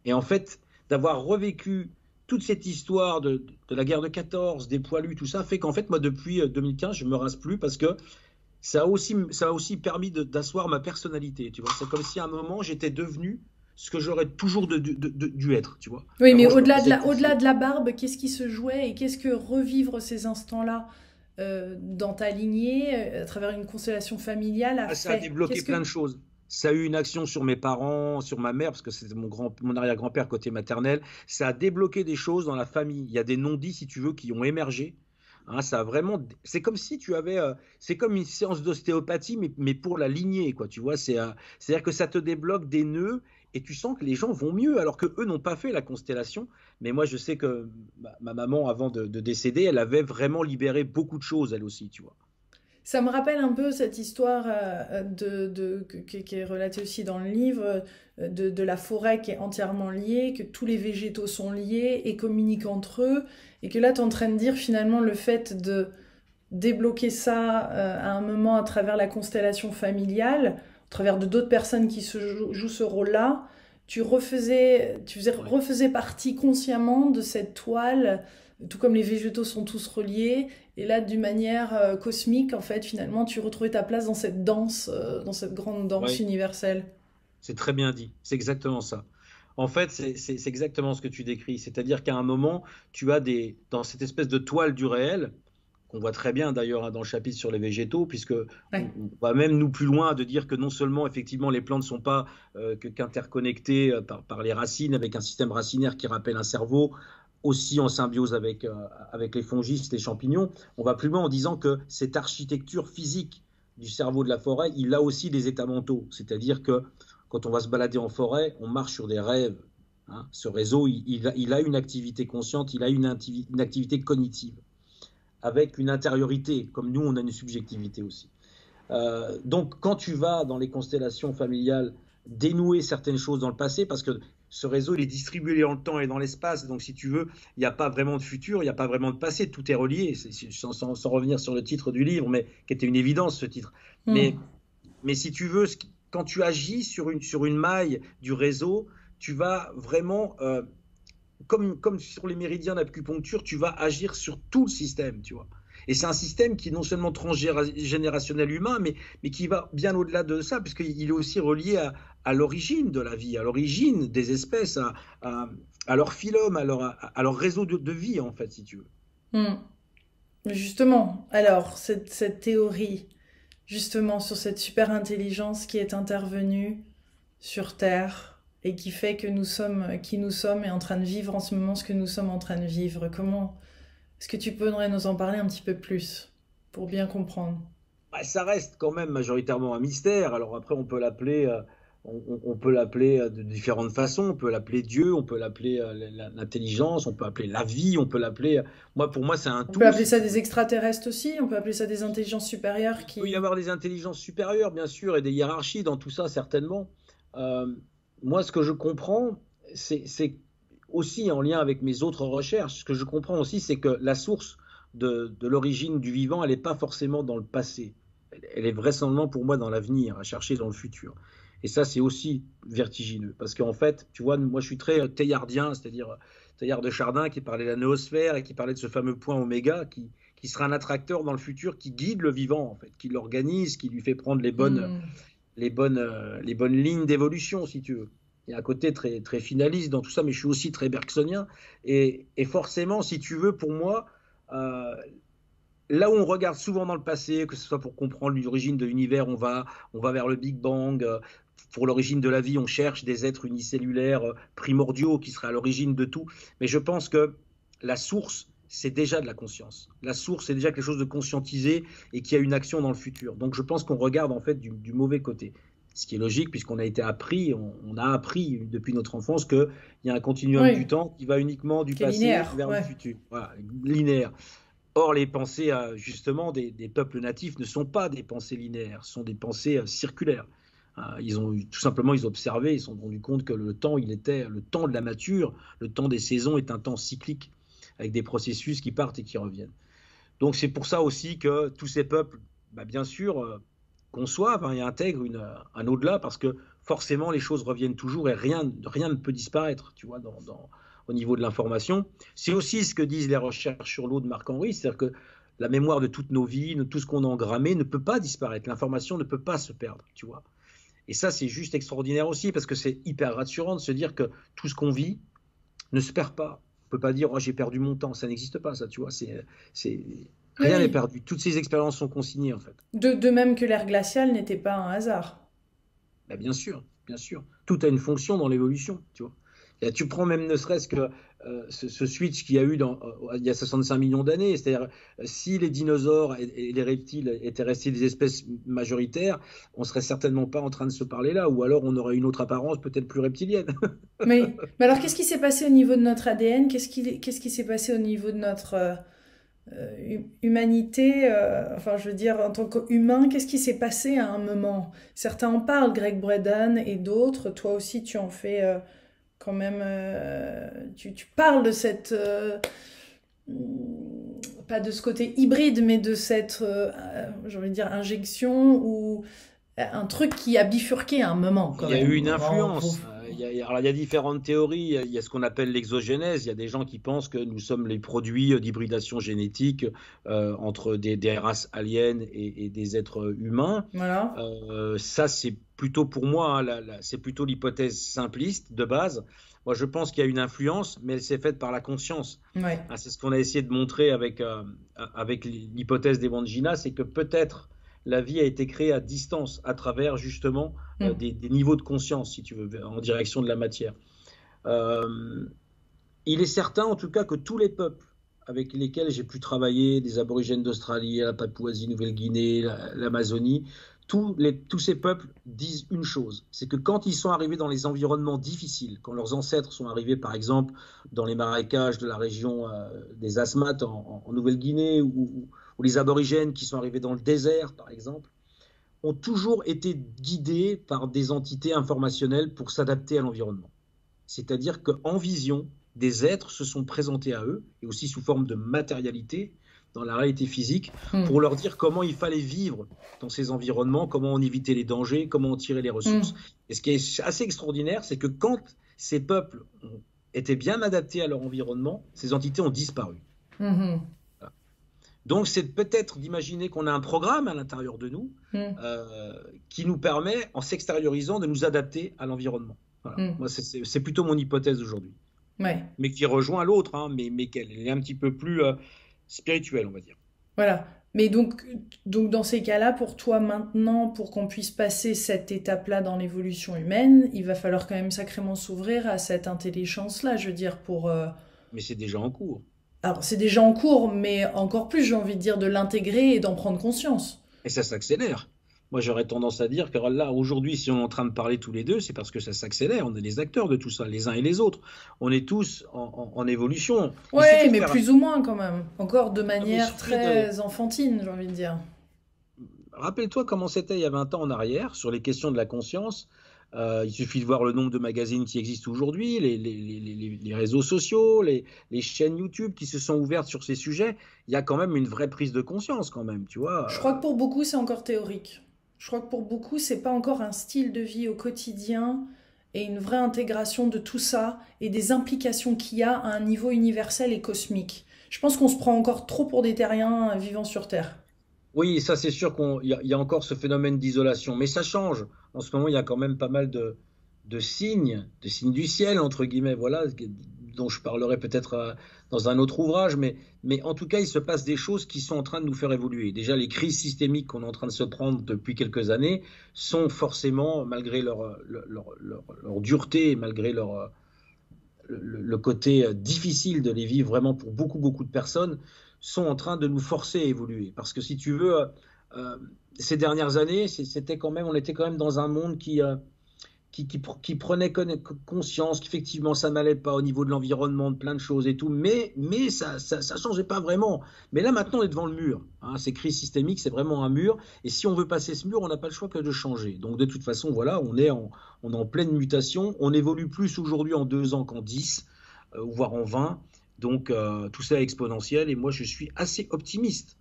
Et en fait, d'avoir revécu toute cette histoire de la guerre de 14, des poilus, tout ça, fait qu'en fait, moi, depuis 2015, je me rase plus parce que ça a aussi permis d'asseoir ma personnalité, tu vois. C'est comme si à un moment, j'étais devenu ce que j'aurais toujours dû être, tu vois. Oui, mais Avant, je me rasais le au-delà cheveu. de la barbe, qu'est-ce qui se jouait et qu'est-ce que revivre ces instants-là dans ta lignée, à travers une constellation familiale, a Ah, ça a fait? débloqué Qu'est-ce plein que... de choses. Ça a eu une action sur mes parents, sur ma mère, parce que c'était mon arrière-grand-père côté maternel. Ça a débloqué des choses dans la famille. Il y a des non-dits, si tu veux, qui ont émergé. Hein, ça a vraiment, c'est comme si tu avais, c'est comme une séance d'ostéopathie, mais pour la lignée, quoi. Tu vois, c'est-à-dire que ça te débloque des nœuds et tu sens que les gens vont mieux, alors que eux n'ont pas fait la constellation. Mais moi, je sais que ma maman, avant de décéder, elle avait vraiment libéré beaucoup de choses, elle aussi, tu vois. Ça me rappelle un peu cette histoire qui est relatée aussi dans le livre, de la forêt qui est entièrement liée, que tous les végétaux sont liés et communiquent entre eux, et que là, tu es en train de dire finalement le fait de débloquer ça à un moment à travers la constellation familiale, au travers de d'autres personnes qui jouent ce rôle-là, Ouais. refaisais partie consciemment de cette toile, tout comme les végétaux sont tous reliés, et là, d'une manière cosmique, en fait, finalement, tu retrouvais ta place dans cette grande danse Ouais. universelle. C'est très bien dit, c'est exactement ça. En fait, c'est exactement ce que tu décris. C'est-à-dire qu'à un moment, tu as dans cette espèce de toile du réel, qu'on voit très bien d'ailleurs hein, dans le chapitre sur les végétaux, puisque Ouais. on va même nous plus loin de dire que non seulement effectivement les plantes ne sont pas qu'interconnectées par les racines avec un système racinaire qui rappelle un cerveau, aussi en symbiose avec les fongistes, les champignons, on va plus loin en disant que cette architecture physique du cerveau de la forêt, il a aussi des états mentaux. C'est-à-dire que quand on va se balader en forêt, on marche sur des rêves. Hein. Ce réseau, il a une activité consciente, il a une activité cognitive avec une intériorité, comme nous, on a une subjectivité aussi. Donc, quand tu vas dans les constellations familiales dénouer certaines choses dans le passé, parce que ce réseau, il est distribué dans le temps et dans l'espace, donc si tu veux, il n'y a pas vraiment de futur, il n'y a pas vraiment de passé, tout est relié, sans revenir sur le titre du livre, mais qui était une évidence, ce titre. Mm. Mais si tu veux, quand tu agis sur une maille du réseau, tu vas vraiment comme sur les méridiens d'acupuncture, tu vas agir sur tout le système, tu vois. Et c'est un système qui est non seulement transgénérationnel humain, mais qui va bien au-delà de ça, puisqu'il est aussi relié à l'origine de la vie, à l'origine des espèces, à leur phylum, à leur réseau de vie, en fait, si tu veux. Mm. Justement, alors, cette théorie, justement, sur cette super intelligence qui est intervenue sur Terre et qui fait que nous sommes qui nous sommes et en train de vivre en ce moment ce que nous sommes en train de vivre. Comment est-ce que tu pourrais nous en parler un petit peu plus pour bien comprendre? Bah, ça reste quand même majoritairement un mystère. Alors après, on peut l'appeler de différentes façons. On peut l'appeler Dieu, on peut l'appeler l'intelligence, on peut l'appeler la vie, on peut l'appeler. Pour moi, c'est un On peut tout, appeler si ça tu des veux. extraterrestres aussi, on peut appeler ça des intelligences supérieures Il peut y qui... avoir des intelligences supérieures, bien sûr, et des hiérarchies dans tout ça, certainement. Euh, Moi, ce que je comprends, c'est aussi en lien avec mes autres recherches, ce que je comprends aussi, c'est que la source de l'origine du vivant, elle n'est pas forcément dans le passé. Elle est vraisemblablement pour moi dans l'avenir, à chercher dans le futur. Et ça, c'est aussi vertigineux. Parce qu'en fait, tu vois, moi, je suis très théardien, c'est-à-dire Teilhard de Chardin qui parlait de la noosphère et qui parlait de ce fameux point oméga qui sera un attracteur dans le futur qui guide le vivant, en fait, qui l'organise, qui lui fait prendre Hmm. les bonnes lignes d'évolution, si tu veux. Il y a un côté très, très finaliste dans tout ça, mais je suis aussi très bergsonien. Et forcément, si tu veux, pour moi, euh, là où on regarde souvent dans le passé, que ce soit pour comprendre l'origine de l'univers, on va vers le Big Bang. Pour l'origine de la vie, on cherche des êtres unicellulaires primordiaux qui seraient à l'origine de tout. Mais je pense que la source, c'est déjà de la conscience. La source, c'est déjà quelque chose de conscientisé et qui a une action dans le futur. Donc je pense qu'on regarde en fait du mauvais côté. Ce qui est logique puisqu'on a été appris, on a appris depuis notre enfance qu'il y a un continuum du Oui, temps qui va uniquement du qui est passé linéaire, vers le ouais. futur. Voilà, linéaire. Or, les pensées justement des peuples natifs ne sont pas des pensées linéaires, ce sont des pensées circulaires. Ils ont tout simplement ils observé, ils se sont rendus compte que le temps, il était le temps de la nature, le temps des saisons est un temps cyclique avec des processus qui partent et qui reviennent. Donc c'est pour ça aussi que tous ces peuples, bah, bien sûr, conçoivent et intègrent un au-delà parce que forcément les choses reviennent toujours et rien ne peut disparaître, tu vois, au niveau de l'information. C'est aussi ce que disent les recherches sur l'eau de Marc-Henri, c'est-à-dire que la mémoire de toutes nos vies, de tout ce qu'on a engrammé ne peut pas disparaître, l'information ne peut pas se perdre, tu vois. Et ça, c'est juste extraordinaire aussi parce que c'est hyper rassurant de se dire que tout ce qu'on vit ne se perd pas. On ne peut pas dire oh, j'ai perdu mon temps, ça n'existe pas, ça, tu vois. C'est... Oui, Rien n'est oui. perdu. Toutes ces expériences sont consignées, en fait. De même que l'ère glaciale n'était pas un hasard. Bah, bien sûr, bien sûr. Tout a une fonction dans l'évolution, tu vois. Et tu prends même ne serait-ce que ce switch qu'il y a eu il y a 65 millions d'années, c'est-à-dire si les dinosaures et les reptiles étaient restés des espèces majoritaires, on serait certainement pas en train de se parler là, ou alors on aurait une autre apparence peut-être plus reptilienne. Mais alors, qu'est-ce qui s'est passé au niveau de notre ADN? Qu'est-ce qui s'est passé au niveau de notre humanité? Enfin, je veux dire, en tant qu'humain, qu'est-ce qui s'est passé à un moment? Certains en parlent, Greg Braden et d'autres. Toi aussi, tu en fais quand même. Tu parles de cette. Pas de ce côté hybride, mais de cette, j'ai envie de dire, injection ou un truc qui a bifurqué à un moment, quand Il y a même. eu une influence. Alors, il y a différentes théories. Il y a ce qu'on appelle l'exogénèse. Il y a des gens qui pensent que nous sommes les produits d'hybridation génétique entre des races aliens et des êtres humains. Voilà. Ça, c'est plutôt pour moi, hein, c'est plutôt l'hypothèse simpliste de base. Moi, je pense qu'il y a une influence, mais elle s'est faite par la conscience. Ouais. Hein, c'est ce qu'on a essayé de montrer avec l'hypothèse d'Evangelina, c'est que peut-être la vie a été créée à distance, à travers justement des niveaux de conscience, si tu veux, en direction de la matière. Il est certain, en tout cas, que tous les peuples avec lesquels j'ai pu travailler, des aborigènes d'Australie, la Papouasie-Nouvelle-Guinée, l'Amazonie, tous ces peuples disent une chose, c'est que quand ils sont arrivés dans les environnements difficiles, quand leurs ancêtres sont arrivés par exemple dans les marécages de la région des Asmat en Nouvelle-Guinée ou les aborigènes qui sont arrivés dans le désert par exemple, ont toujours été guidés par des entités informationnelles pour s'adapter à l'environnement. C'est-à-dire qu'en vision, des êtres se sont présentés à eux, et aussi sous forme de matérialité, dans la réalité physique, pour leur dire comment il fallait vivre dans ces environnements, comment en éviter les dangers, comment en tirer les ressources. Et ce qui est assez extraordinaire, c'est que quand ces peuples étaient bien adaptés à leur environnement, ces entités ont disparu. Voilà. Donc c'est peut-être d'imaginer qu'on a un programme à l'intérieur de nous qui nous permet, en s'extériorisant, de nous adapter à l'environnement. Voilà. Moi, c'est plutôt mon hypothèse aujourd'hui. Ouais. Mais qui rejoint l'autre, hein, mais qu'elle est un petit peu plus spirituelle, on va dire. Voilà. Mais donc dans ces cas-là, pour toi maintenant, pour qu'on puisse passer cette étape-là dans l'évolution humaine, il va falloir quand même sacrément s'ouvrir à cette intelligence-là, je veux dire, pour... Mais c'est déjà en cours. Alors, c'est déjà en cours, mais encore plus, j'ai envie de dire, de l'intégrer et d'en prendre conscience. Et ça s'accélère. Moi, j'aurais tendance à dire que là, aujourd'hui, si on est en train de parler tous les deux, c'est parce que ça s'accélère. On est les acteurs de tout ça, les uns et les autres. On est tous en évolution. Oui, mais plus ou moins quand même. Encore de manière très enfantine, j'ai envie de dire. Rappelle-toi comment c'était il y a 20 ans en arrière, sur les questions de la conscience. Il suffit de voir le nombre de magazines qui existent aujourd'hui, les réseaux sociaux, les chaînes YouTube qui se sont ouvertes sur ces sujets. Il y a quand même une vraie prise de conscience, quand même, tu vois. Je crois que pour beaucoup, c'est encore théorique. Je crois que pour beaucoup, c'est pas encore un style de vie au quotidien et une vraie intégration de tout ça et des implications qu'il y a à un niveau universel et cosmique. Je pense qu'on se prend encore trop pour des terriens vivant sur Terre. Oui, ça c'est sûr qu'il y a encore ce phénomène d'isolation, mais ça change. En ce moment, il y a quand même pas mal de signes du ciel, entre guillemets, voilà, dont je parlerai peut-être dans un autre ouvrage, mais en tout cas, il se passe des choses qui sont en train de nous faire évoluer. Déjà, les crises systémiques qu'on est en train de se prendre depuis quelques années sont forcément, malgré leur dureté, malgré le côté difficile de les vivre vraiment pour beaucoup, beaucoup de personnes, sont en train de nous forcer à évoluer. Parce que si tu veux, ces dernières années, on était quand même dans un monde qui prenait conscience qu'effectivement ça n'allait pas au niveau de l'environnement, de plein de choses et tout, mais ça changeait pas vraiment. Mais là maintenant on est devant le mur, hein. Ces crises systémiques, c'est vraiment un mur, et si on veut passer ce mur, on n'a pas le choix que de changer. Donc de toute façon, voilà, on est en pleine mutation, on évolue plus aujourd'hui en 2 ans qu'en 10, voire en 20. Donc tout ça est exponentiel, et moi je suis assez optimiste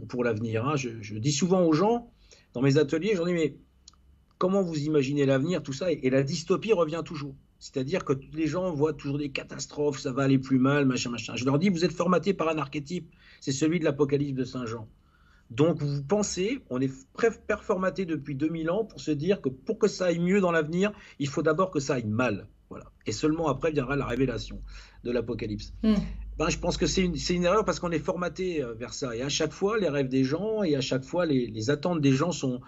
pour l'avenir, hein. Je dis souvent aux gens dans mes ateliers, j'en dis mais comment vous imaginez l'avenir, tout ça, et la dystopie revient toujours. C'est-à-dire que les gens voient toujours des catastrophes, ça va aller plus mal, machin. Je leur dis, vous êtes formatés par un archétype, c'est celui de l'Apocalypse de Saint Jean. Donc vous pensez, on est performaté depuis 2000 ans pour se dire que pour que ça aille mieux dans l'avenir, il faut d'abord que ça aille mal. Voilà. Et seulement après viendra la révélation de l'Apocalypse. Je pense que c'est une erreur parce qu'on est formaté vers ça. Et à chaque fois, les rêves des gens et à chaque fois, les attentes des gens sont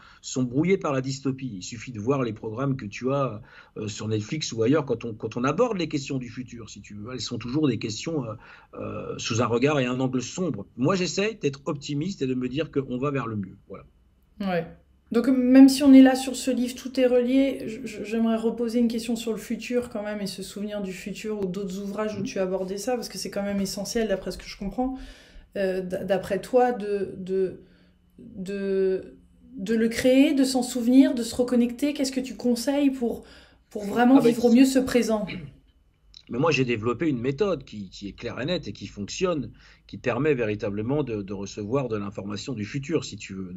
brouillées par la dystopie. Il suffit de voir les programmes que tu as sur Netflix ou ailleurs quand on aborde les questions du futur, si tu veux. Elles sont toujours des questions sous un regard et un angle sombre. Moi, j'essaie d'être optimiste et de me dire qu'on va vers le mieux. Voilà. Ouais. Donc même si on est là sur ce livre, tout est relié, j'aimerais reposer une question sur le futur quand même et se souvenir du futur ou d'autres ouvrages où tu as abordé ça, parce que c'est quand même essentiel d'après ce que je comprends. D'après toi, de le créer, de s'en souvenir, de se reconnecter, qu'est-ce que tu conseilles pour vraiment vivre au mieux ce présent ? Mais moi, j'ai développé une méthode qui est claire et nette et qui fonctionne, qui permet véritablement de recevoir de l'information du futur, si tu veux,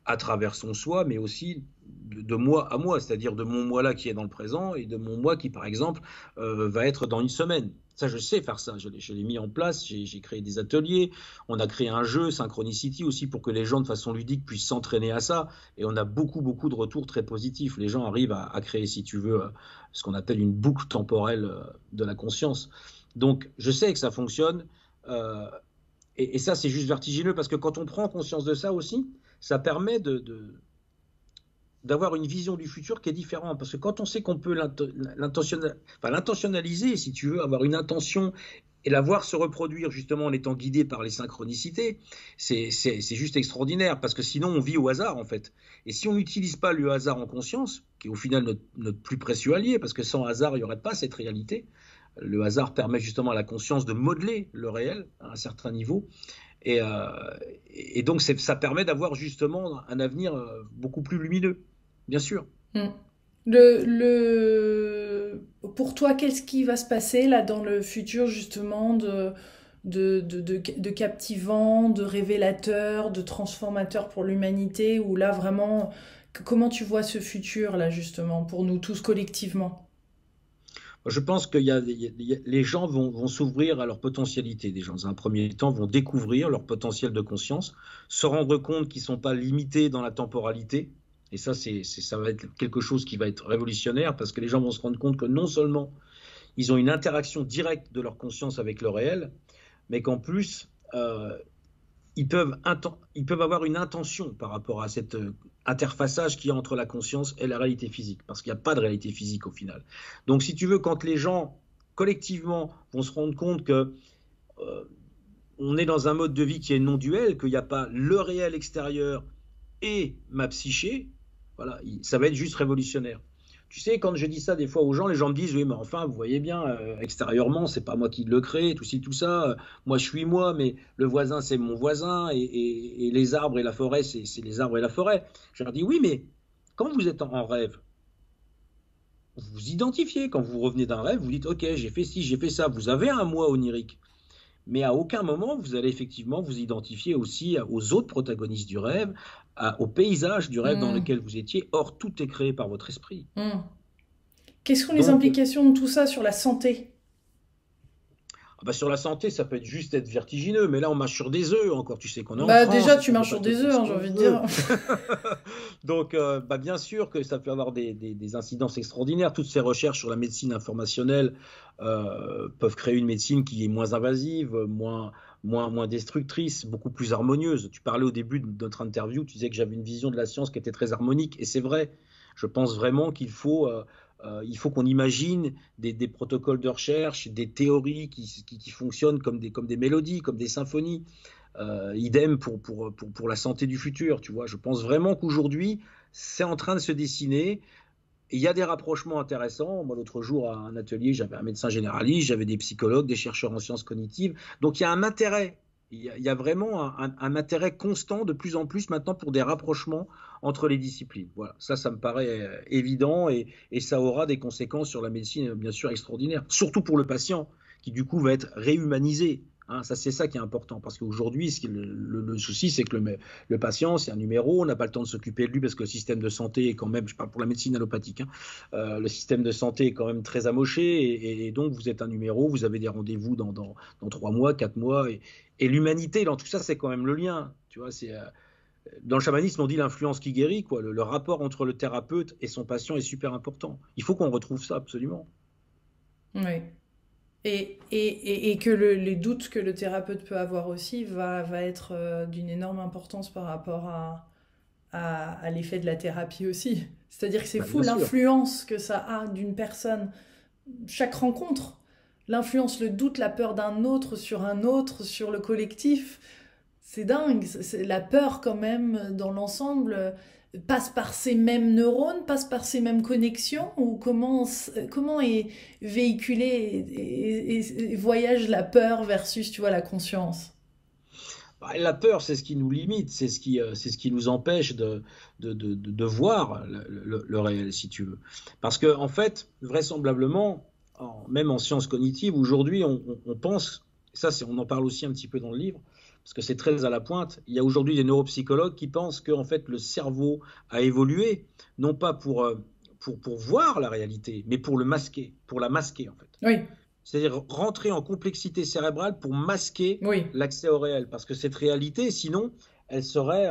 à travers son soi, mais aussi de moi à moi, c'est-à-dire de mon moi là qui est dans le présent et de mon moi qui, par exemple, va être dans une semaine. Ça, je sais faire ça. Je l'ai mis en place. J'ai créé des ateliers. On a créé un jeu, Synchronicity, aussi pour que les gens, de façon ludique, puissent s'entraîner à ça. Et on a beaucoup, beaucoup de retours très positifs. Les gens arrivent à créer, si tu veux, ce qu'on appelle une boucle temporelle de la conscience. Donc, je sais que ça fonctionne. Et ça, c'est juste vertigineux parce que quand on prend conscience de ça aussi, ça permet d'avoir une vision du futur qui est différente. Parce que quand on sait qu'on peut l'intentionnaliser, si tu veux, avoir une intention et la voir se reproduire justement en étant guidé par les synchronicités, c'est juste extraordinaire. Parce que sinon, on vit au hasard, en fait. Et si on n'utilise pas le hasard en conscience, qui est au final notre plus précieux allié, parce que sans hasard, il n'y aurait pas cette réalité. Le hasard permet justement à la conscience de modeler le réel à un certain niveau. Et donc, ça permet d'avoir justement un avenir beaucoup plus lumineux, bien sûr. Pour toi, qu'est-ce qui va se passer là dans le futur justement de captivant, de révélateur, de transformateur pour l'humanité, ou là vraiment, comment tu vois ce futur là justement pour nous tous collectivement? Je pense que les gens vont s'ouvrir à leur potentialité. Des gens, dans un premier temps, vont découvrir leur potentiel de conscience, se rendre compte qu'ils ne sont pas limités dans la temporalité. Et ça, ça va être quelque chose qui va être révolutionnaire parce que les gens vont se rendre compte que non seulement ils ont une interaction directe de leur conscience avec le réel, mais qu'en plus, ils peuvent avoir une intention par rapport à cet interfaçage qu'il y a entre la conscience et la réalité physique, parce qu'il n'y a pas de réalité physique au final. Donc si tu veux, quand les gens collectivement vont se rendre compte que on est dans un mode de vie qui est non duel, qu'il n'y a pas le réel extérieur et ma psyché, voilà, ça va être juste révolutionnaire. Tu sais, quand je dis ça des fois aux gens, les gens me disent « Oui, mais enfin, vous voyez bien, extérieurement, c'est pas moi qui le crée, tout ci, tout ça. Moi, je suis moi, mais le voisin, c'est mon voisin. Et les arbres et la forêt, c'est les arbres et la forêt. » Je leur dis « Oui, mais quand vous êtes en rêve, vous vous identifiez. Quand vous revenez d'un rêve, vous dites « Ok, j'ai fait ci, j'ai fait ça. » Vous avez un moi onirique. Mais à aucun moment, vous allez effectivement vous identifier aussi aux autres protagonistes du rêve, au paysage du rêve dans lequel vous étiez. Or, tout est créé par votre esprit. Quelles sont les implications de tout ça sur la santé? Sur la santé, ça peut juste être vertigineux, mais là, on marche sur des œufs encore. Tu sais qu'on est en France. Déjà, tu marches sur des œufs, j'ai envie de dire. Donc, bien sûr que ça peut avoir des incidences extraordinaires. Toutes ces recherches sur la médecine informationnelle peuvent créer une médecine qui est moins invasive, moins destructrice, beaucoup plus harmonieuse. Tu parlais au début de notre interview, tu disais que j'avais une vision de la science qui était très harmonique, et c'est vrai. Je pense vraiment qu'il faut qu'on imagine des protocoles de recherche, des théories qui fonctionnent comme des mélodies, comme des symphonies. Idem pour la santé du futur, tu vois. Je pense vraiment qu'aujourd'hui, c'est en train de se dessiner. Il y a des rapprochements intéressants. Moi, l'autre jour, à un atelier, j'avais un médecin généraliste, j'avais des psychologues, des chercheurs en sciences cognitives. Donc, il y a un intérêt. Il y a vraiment un intérêt constant de plus en plus maintenant pour des rapprochements entre les disciplines. Voilà, ça me paraît évident et ça aura des conséquences sur la médecine, bien sûr, extraordinaires. Surtout pour le patient, qui du coup va être réhumanisé. C'est ça qui est important, parce qu'aujourd'hui, le souci, c'est que le patient, c'est un numéro, on n'a pas le temps de s'occuper de lui parce que le système de santé est quand même, je parle pour la médecine allopathique, le système de santé est quand même très amoché, et donc vous êtes un numéro, vous avez des rendez-vous dans 3 mois, 4 mois, et l'humanité dans tout ça, c'est quand même le lien, tu vois, dans le chamanisme, on dit l'influence qui guérit, quoi. Le rapport entre le thérapeute et son patient est super important. Il faut qu'on retrouve ça, absolument. Oui. Et que les doutes que le thérapeute peut avoir aussi va être d'une énorme importance par rapport à l'effet de la thérapie aussi. C'est-à-dire que c'est fou l'influence que ça a d'une personne. Chaque rencontre, l'influence, le doute, la peur d'un autre, sur le collectif, c'est dingue. La peur quand même dans l'ensemble passe par ces mêmes neurones, passe par ces mêmes connexions, ou comment est véhiculée et voyage la peur versus, tu vois, la conscience? La peur, c'est ce qui nous limite, c'est ce qui nous empêche de voir le réel, si tu veux. Parce que, en fait, vraisemblablement, même en sciences cognitives, aujourd'hui, on pense, on en parle aussi un petit peu dans le livre, parce que c'est très à la pointe. Il y a aujourd'hui des neuropsychologues qui pensent que en fait, le cerveau a évolué, non pas pour voir la réalité, mais pour la masquer en fait. Oui. C'est-à-dire rentrer en complexité cérébrale pour masquer Oui. l'accès au réel. Parce que cette réalité, sinon, elle serait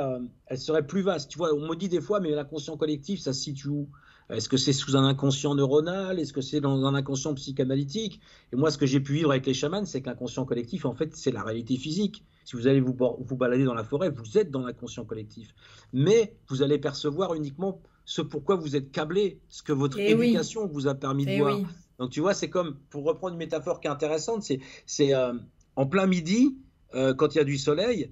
plus vaste. Tu vois, on me dit des fois, mais l'inconscient collectif, ça se situe où? Est-ce que c'est sous un inconscient neuronal? Est-ce que c'est dans un inconscient psychanalytique? Et moi, ce que j'ai pu vivre avec les chamans, c'est que l'inconscient collectif, en fait, c'est la réalité physique. Si vous allez vous balader dans la forêt, vous êtes dans l'inconscient collectif. Mais vous allez percevoir uniquement ce pourquoi vous êtes câblé, ce que votre éducation vous a permis de voir. Donc tu vois, c'est comme, pour reprendre une métaphore qui est intéressante, c'est en plein midi, quand il y a du soleil,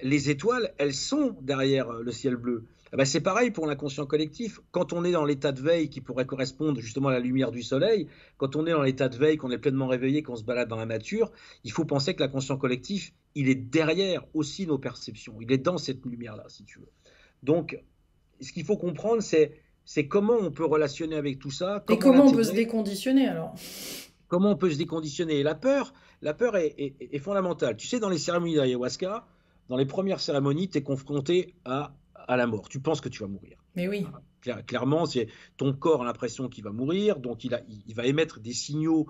les étoiles, elles sont derrière le ciel bleu. Eh ben, c'est pareil pour l'inconscient collectif. Quand on est dans l'état de veille qui pourrait correspondre justement à la lumière du soleil, quand on est dans l'état de veille, qu'on est pleinement réveillé, qu'on se balade dans la nature, il faut penser que l'inconscient collectif, il est derrière aussi nos perceptions. Il est dans cette lumière-là, si tu veux. Donc, ce qu'il faut comprendre, c'est comment on peut relationner avec tout ça. Et comment on peut se déconditionner alors? Comment on peut se déconditionner? Et la peur est fondamentale. Tu sais, dans les cérémonies d'ayahuasca, dans les premières cérémonies, tu es confronté à la mort. Tu penses que tu vas mourir. Mais oui. Clairement, c'est ton corps a l'impression qu'il va mourir, donc il va émettre des signaux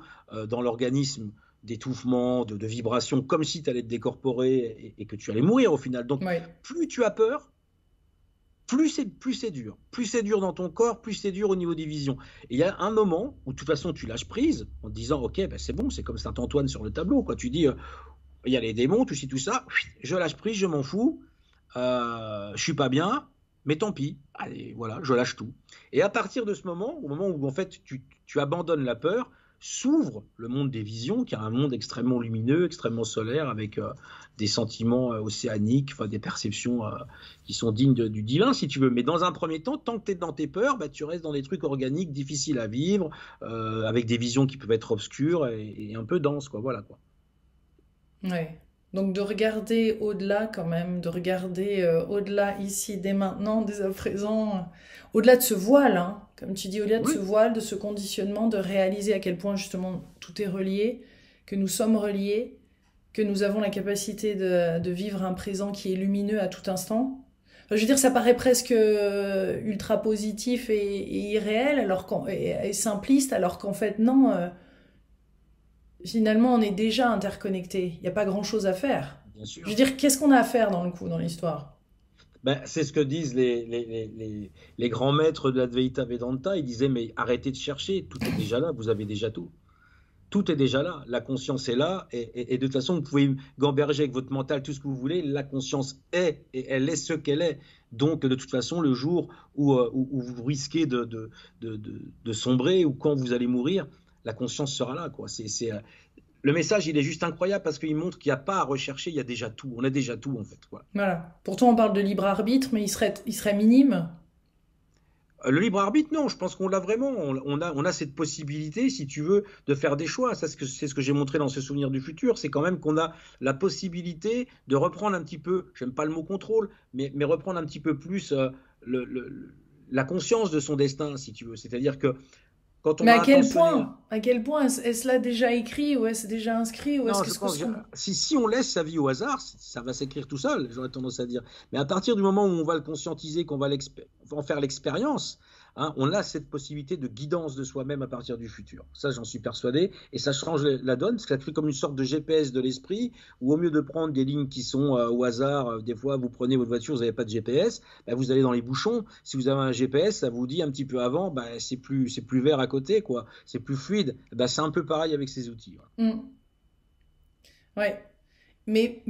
dans l'organisme d'étouffement, de vibration, comme si tu allais te décorporer et que tu allais mourir au final. Donc, plus tu as peur, plus c'est dur. Plus c'est dur dans ton corps, plus c'est dur au niveau des visions. Et il y a un moment où, de toute façon, tu lâches prise en te disant, ok, ben c'est bon, c'est comme Saint-Antoine sur le tableau, quoi. Tu dis, il y a les démons, tout ci, tout ça, je lâche prise, je m'en fous, je suis pas bien, mais tant pis, allez, voilà, je lâche tout. Et à partir de ce moment, au moment où en fait tu abandonnes la peur, s'ouvre le monde des visions, qui est un monde extrêmement lumineux, extrêmement solaire, avec des sentiments océaniques, enfin des perceptions qui sont dignes du divin, si tu veux. Mais dans un premier temps, tant que tu es dans tes peurs, bah, tu restes dans des trucs organiques, difficiles à vivre, avec des visions qui peuvent être obscures et un peu denses, quoi. Voilà, quoi. Ouais. Donc de regarder au-delà quand même, de regarder au-delà ici, dès maintenant, dès à présent, au-delà de ce voile, hein, comme tu dis, au-delà de ce voile, de ce conditionnement, de réaliser à quel point justement tout est relié, que nous sommes reliés, que nous avons la capacité de vivre un présent qui est lumineux à tout instant. Enfin, je veux dire, ça paraît presque ultra positif et irréel, et simpliste, alors qu'en fait non... Finalement, on est déjà interconnectés. Il n'y a pas grand-chose à faire. Bien sûr. Je veux dire, qu'est-ce qu'on a à faire dans l'histoire? Ben, c'est ce que disent les grands maîtres de l'Advaita Vedanta. Ils disaient, mais arrêtez de chercher, tout est déjà là, vous avez déjà tout. Tout est déjà là, la conscience est là, et de toute façon, vous pouvez gamberger avec votre mental tout ce que vous voulez, la conscience est, et elle est ce qu'elle est. Donc, de toute façon, le jour où vous risquez de sombrer, ou quand vous allez mourir, la conscience sera là, quoi. Le message, il est juste incroyable parce qu'il montre qu'il n'y a pas à rechercher, il y a déjà tout. On a déjà tout, en fait. Voilà. Pourtant, on parle de libre arbitre, mais il serait minime. Le libre arbitre, non, je pense qu'on l'a vraiment. On a cette possibilité, si tu veux, de faire des choix. C'est ce que j'ai montré dans ce souvenir du futur. C'est quand même qu'on a la possibilité de reprendre un petit peu, j'aime pas le mot contrôle, mais reprendre un petit peu plus la conscience de son destin, si tu veux. C'est-à-dire que quand on mais à quel point est-ce là déjà écrit ou est-ce déjà inscrit ou non, si on laisse sa vie au hasard, ça va s'écrire tout seul, j'aurais tendance à dire. Mais à partir du moment où on va le conscientiser, qu'on va en faire l'expérience, hein, on a cette possibilité de guidance de soi-même à partir du futur. Ça, j'en suis persuadé. Et ça change la donne, parce que ça crée comme une sorte de GPS de l'esprit, où au mieux de prendre des lignes qui sont au hasard, des fois vous prenez votre voiture, vous n'avez pas de GPS, bah, vous allez dans les bouchons. Si vous avez un GPS, ça vous dit un petit peu avant, bah, c'est plus vert à côté, quoi. C'est plus fluide. Bah, c'est un peu pareil avec ces outils. Ouais. Mais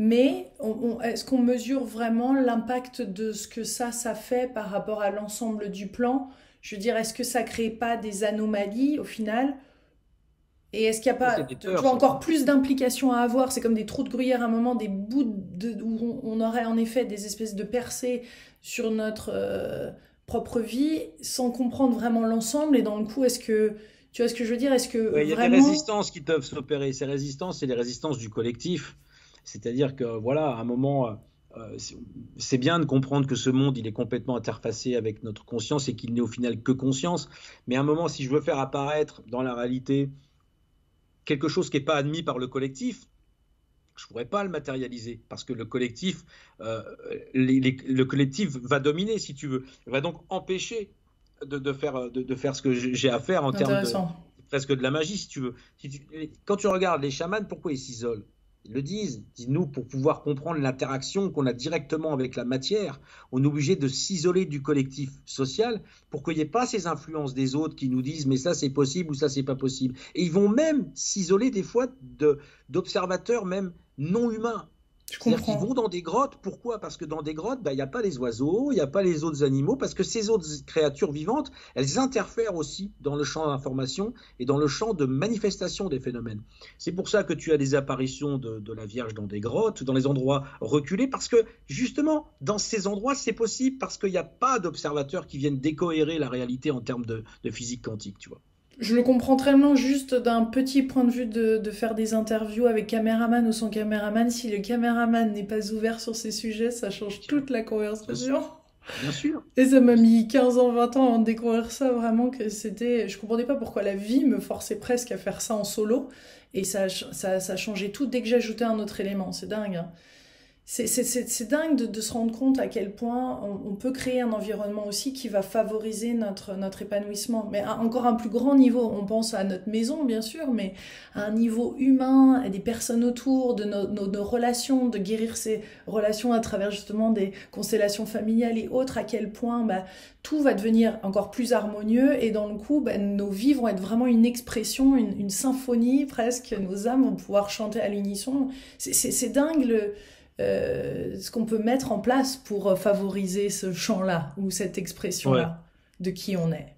est-ce qu'on mesure vraiment l'impact de ce que ça fait par rapport à l'ensemble du plan? Je veux dire, est-ce que ça crée pas des anomalies au final? Et est-ce qu'il n'y a pas encore plus d'implications à avoir? C'est comme des trous de gruyère à un moment, des bouts où on aurait en effet des espèces de percées sur notre propre vie sans comprendre vraiment l'ensemble. Et dans le coup, est-ce que... Tu vois ce que je veux dire? Est-ce que il y a des résistances qui peuvent s'opérer. Ces résistances, c'est les résistances du collectif. C'est-à-dire que, voilà, à un moment, c'est bien de comprendre que ce monde, il est complètement interfacé avec notre conscience et qu'il n'est au final que conscience. Mais à un moment, si je veux faire apparaître dans la réalité quelque chose qui n'est pas admis par le collectif, je pourrais pas le matérialiser parce que le collectif, le collectif va dominer, si tu veux, va donc empêcher de faire ce que j'ai à faire en termes de presque de la magie, si tu veux. Quand tu regardes les chamans, pourquoi ils s'isolent? Ils le disent, nous, pour pouvoir comprendre l'interaction qu'on a directement avec la matière, on est obligé de s'isoler du collectif social pour qu'il n'y ait pas ces influences des autres qui nous disent mais ça c'est possible ou ça c'est pas possible. Et ils vont même s'isoler des fois d'observateurs même non humains. C'est-à-dire qu'ils vont dans des grottes. Pourquoi? Parce que dans des grottes, il n'y a pas les oiseaux, il n'y a pas les autres animaux, parce que ces autres créatures vivantes, elles interfèrent aussi dans le champ d'information et dans le champ de manifestation des phénomènes. C'est pour ça que tu as des apparitions de la Vierge dans des grottes, dans les endroits reculés, parce que justement, dans ces endroits, c'est possible parce qu'il n'y a pas d'observateurs qui viennent décohérer la réalité en termes de physique quantique, tu vois. Je le comprends tellement juste d'un petit point de vue de faire des interviews avec caméraman ou sans caméraman. Si le caméraman n'est pas ouvert sur ces sujets, ça change toute la conversation. Bien sûr. Et ça m'a mis 15 ans, 20 ans avant de découvrir ça, vraiment, que c'était... Je comprenais pas pourquoi la vie me forçait presque à faire ça en solo. Et ça changeait tout dès que j'ajoutais un autre élément. C'est dingue, hein. C'est dingue de se rendre compte à quel point on peut créer un environnement aussi qui va favoriser notre épanouissement. Mais à encore un plus grand niveau, on pense à notre maison bien sûr, mais à un niveau humain, à des personnes autour, de nos relations, de guérir ces relations à travers justement des constellations familiales et autres, à quel point tout va devenir encore plus harmonieux et dans le coup, nos vies vont être vraiment une expression, une symphonie presque, nos âmes vont pouvoir chanter à l'unisson. C'est dingue ce qu'on peut mettre en place pour favoriser ce chant-là ou cette expression-là de qui on est.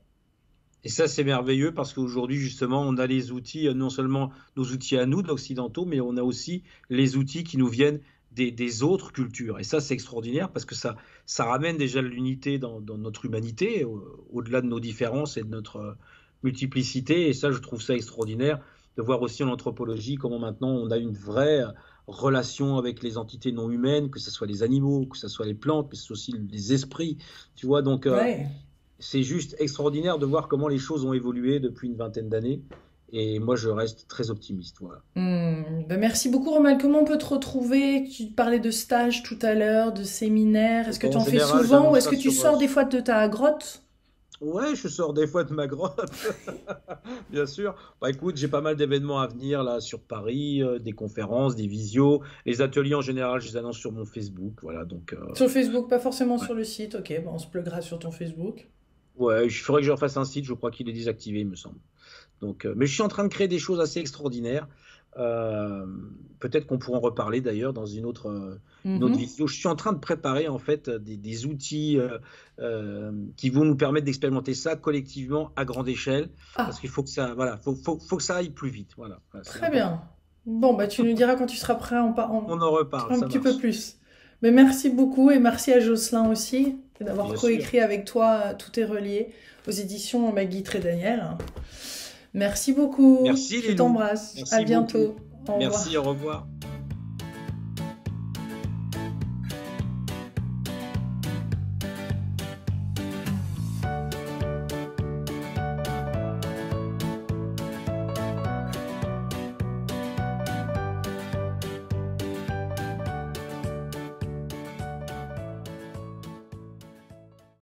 Et ça, c'est merveilleux parce qu'aujourd'hui, justement, on a les outils, non seulement nos outils à nous, d'occidentaux, mais on a aussi les outils qui nous viennent des autres cultures. Et ça, c'est extraordinaire parce que ça ramène déjà l'unité dans notre humanité, au-delà de nos différences et de notre multiplicité. Et ça, je trouve ça extraordinaire de voir aussi en anthropologie comment maintenant on a une vraie relation avec les entités non humaines, que ce soit les animaux, que ce soit les plantes, mais c'est aussi les esprits, tu vois, donc c'est juste extraordinaire de voir comment les choses ont évolué depuis une vingtaine d'années, et moi je reste très optimiste, voilà. Merci beaucoup Romal, comment on peut te retrouver? Tu parlais de stages tout à l'heure, de séminaires, est-ce que tu en fais souvent ou est-ce que tu sors des fois de ta grotte? Ouais, je sors des fois de ma grotte, bien sûr. Écoute, j'ai pas mal d'événements à venir là sur Paris, des conférences, des visios. Les ateliers en général, je les annonce sur mon Facebook, voilà. Donc. Sur Facebook, pas forcément sur le site. Ok, on se pluguera sur ton Facebook. Ouais, il faudrait que je refasse un site. Je crois qu'il est désactivé, il me semble. Donc, mais je suis en train de créer des choses assez extraordinaires. Peut-être qu'on pourra en reparler d'ailleurs dans une autre vidéo. Je suis en train de préparer en fait des outils qui vont nous permettre d'expérimenter ça collectivement à grande échelle, parce qu'il faut que ça, faut que ça aille plus vite. Voilà. Très bien. Bon, tu nous diras quand tu seras prêt. On en reparle. Un petit peu plus. Mais merci beaucoup et merci à Jocelyn aussi d'avoir coécrit avec toi. Tout est relié aux éditions Maggie et Daniel. Merci beaucoup. Merci, je t'embrasse. À bientôt. Merci, au revoir.